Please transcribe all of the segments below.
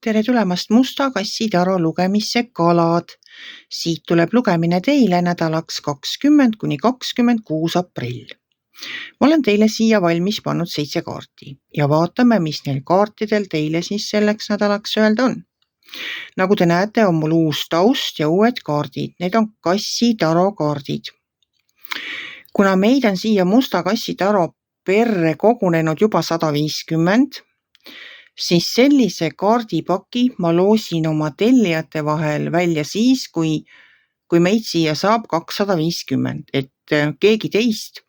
Tere tulemast Musta kassi taro lugemisse kalad. Siit tuleb lugemine teile nädalaks 20–26 aprill. Ma olen teile siia valmis pannud 7 kaarti ja vaatame, mis neil kaartidel teile siis selleks nädalaks öelda on. Nagu te näete, on mul uus taust ja uued kaardid. Need on kassi taro kaardid. Kuna meid on siia Musta kassi taro perre kogunenud juba 150, siis sellise kaardipaki ma loosin oma tellijate vahel välja siis, kui meid siia saab 250, et keegi teist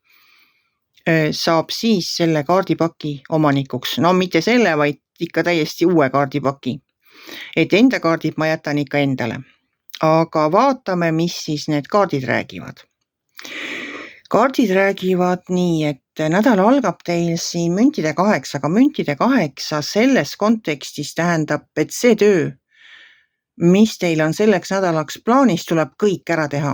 saab siis selle kaardipaki omanikuks. No mitte selle, vaid ikka täiesti uue kaardipaki. Et enda kaardid ma jätan ikka endale. Aga vaatame, mis siis need kaardid räägivad. Kaardid räägivad nii, et nädal algab teil siin müntide 8, aga müntide 8 selles kontekstis tähendab, et see töö, mis teil on selleks nädalaks plaanis, tuleb kõik ära teha.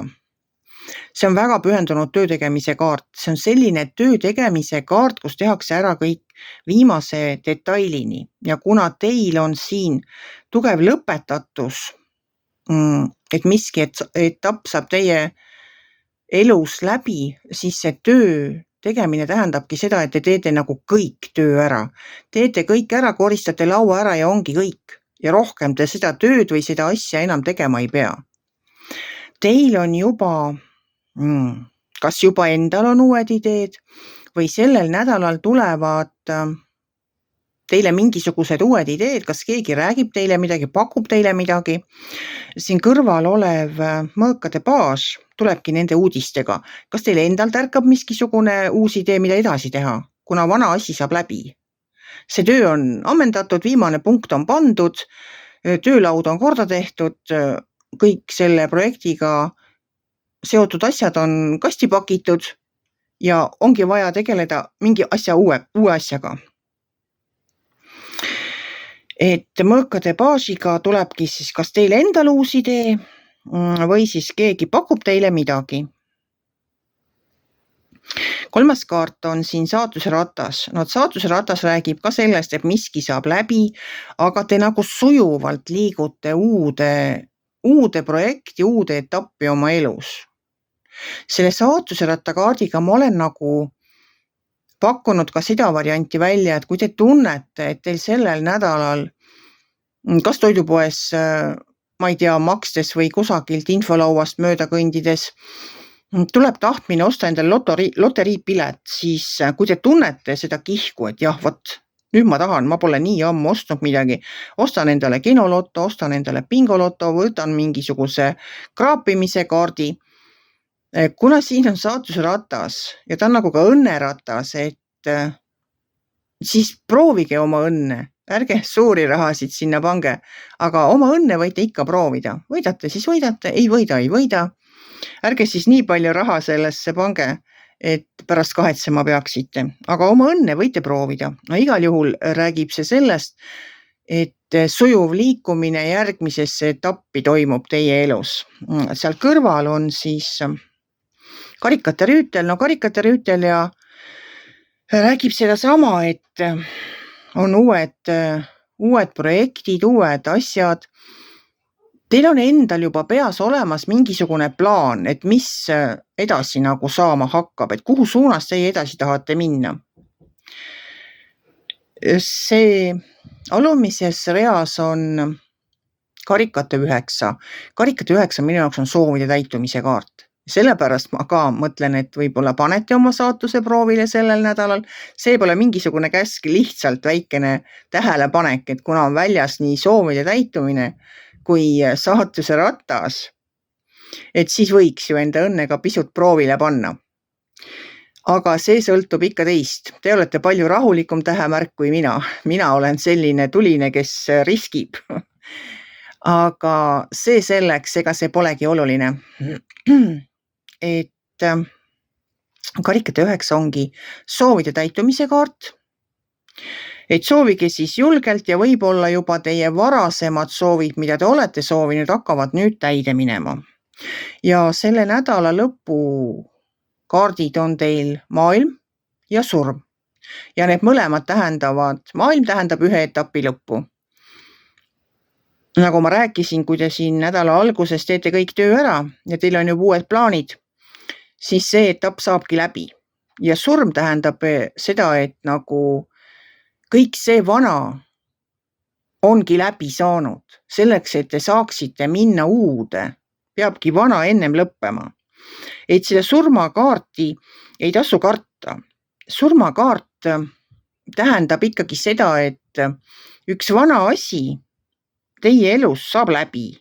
See on väga pühendunud töö tegemise kaart. See on selline töö tegemise kaart, kus tehakse ära kõik viimase detailini. Ja kuna teil on siin tugev lõpetatus, et miski etapp saab teie elus läbi, siis see töö tegemine tähendabki seda, et te teete nagu kõik töö ära. Teete kõik ära, koristate laua ära ja ongi kõik. Ja rohkem te seda tööd või seda asja enam tegema ei pea. Teil on kas juba endal on uued ideed või sellel nädalal tulevad teile mingisugused uued ideed, kas keegi räägib teile midagi, pakub teile midagi. Siin kõrval olev mõõkade baas tulebki nende uudistega. Kas teile endal tärkab miskisugune uus idee, mida edasi teha, kuna vana asi saab läbi? See töö on ammendatud, viimane punkt on pandud, töölaud on korda tehtud, kõik selle projektiga seotud asjad on kasti pakitud ja ongi vaja tegeleda mingi asja uue asjaga. Et mõõkade baasiga tulebki siis kas teile endal uus idee või siis keegi pakub teile midagi. 3. kaart on siin saatuse ratas. No saatuse ratas räägib ka sellest, et miski saab läbi, aga te nagu sujuvalt liigute uude projekti, uude etappi oma elus. Selle saatuse ratta kaardiga ma olen nagu pakkunud ka seda varianti välja, et kui te tunnete, et teil sellel nädalal kas toidupoes, ma ei tea, makstes või kusagilt infolauast mööda kõndides, tuleb tahtmine osta endale loteriipilet, siis kui te tunnete seda kihku, et jah, nüüd ma tahan, ma pole nii ammu ostnud midagi, ostan endale kinoloto, ostan endale bingoloto, võtan mingisuguse kraapimise kaardi. Kuna siin on saatuse ratas ja ta on nagu ka õnneratas, et siis proovige oma õnne. Ärge suuri rahasid sinna pange, aga oma õnne võite ikka proovida. Võidate, siis võidate, ei võida. Ärge siis nii palju raha sellesse pange, et pärast kahetsema peaksite. Aga oma õnne võite proovida. No igal juhul räägib see sellest, et sujuv liikumine järgmisesse etappi toimub teie elus. Seal kõrval on siis karikate rüütel. No karikate rüütel ja räägib seda sama, et on uued projektid, uued asjad. Teil on endal juba peas olemas mingisugune plaan, et mis edasi nagu saama hakkab, et kuhu suunas teie edasi tahate minna. See alumises reas on karikate 9. Karikate 9 minu jaoks on soovide täitumise kaart. Sellepärast ma ka mõtlen, et võib-olla panete oma saatuse proovile sellel nädalal. See pole mingisugune käsk, lihtsalt väikene tähelepanek, et kuna on väljas nii soovide täitumine kui saatuse ratas, et siis võiks ju enda õnne ka pisut proovile panna. Aga see sõltub ikka teist. Te olete palju rahulikum tähemärk kui mina. Mina olen selline tuline, kes riskib. Aga see selleks, ega see polegi oluline. Et karikate 9 ongi soovide täitumise kaart. Et soovige siis julgelt ja võib-olla juba teie varasemad soovid, mida te olete soovinud, hakkavad nüüd täide minema. Ja selle nädala lõpu kaardid on teil maailm ja surm. Ja need mõlemad maailm tähendab ühe etapi lõppu. Nagu ma rääkisin, kui te siin nädala alguses teete kõik töö ära ja teil on juba uued plaanid, siis see etapp saabki läbi. Ja surm tähendab seda, et nagu kõik see vana ongi läbi saanud. Selleks, et te saaksite minna uude, peabki vana ennem lõppema. Et seda surmakaarti ei tasu karta. Surmakaart tähendab ikkagi seda, et üks vana asi teie elus saab läbi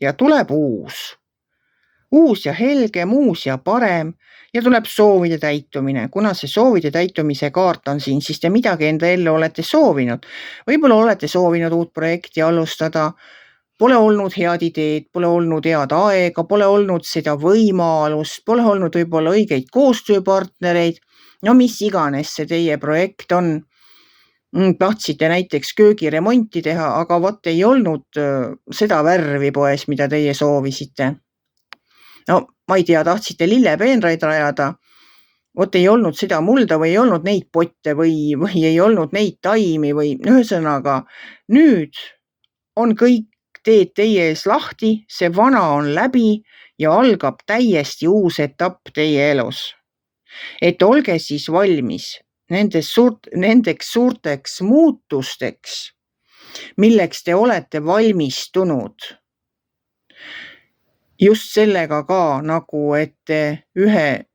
ja tuleb uus. Uus ja helgem, uus ja parem ja tuleb soovide täitumine. Kuna see soovide täitumise kaart on siin, siis te midagi enda ellu olete soovinud. Võib-olla olete soovinud uut projekti alustada, pole olnud head ideed, pole olnud head aega, pole olnud seda võimalust, pole olnud võib-olla õigeid koostööpartnereid. No mis iganes see teie projekt on. Tahtsite näiteks köögiremonti teha, aga vot ei olnud seda värvi poes, mida teie soovisite. No ma ei tea, tahtsite lillepeenraid rajada, vot ei olnud seda mulda või ei olnud neid potte või ei olnud neid taimi või ühesõnaga nüüd on kõik teed teie ees lahti, see vana on läbi ja algab täiesti uus etapp teie elus. Et olge siis valmis nendeks suurteks muutusteks, milleks te olete valmistunud. Just sellega ka nagu, et te ühe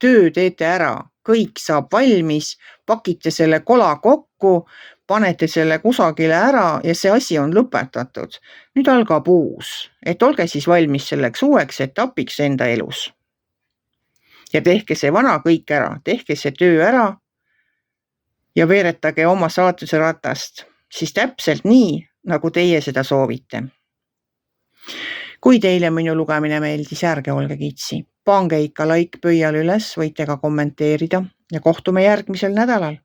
töö teete ära, kõik saab valmis, pakite selle kola kokku, panete selle kusagile ära ja see asi on lõpetatud. Nüüd algab uus, et olge siis valmis selleks uueks etapiks enda elus. Ja tehke see vana kõik ära, tehke see töö ära ja veeretage oma saatuse ratast, siis täpselt nii, nagu teie seda soovite. Kui teile minu lugemine meeldis, ärge olge kitsi. Pange ikka like pöial üles, võite ka kommenteerida ja kohtume järgmisel nädalal.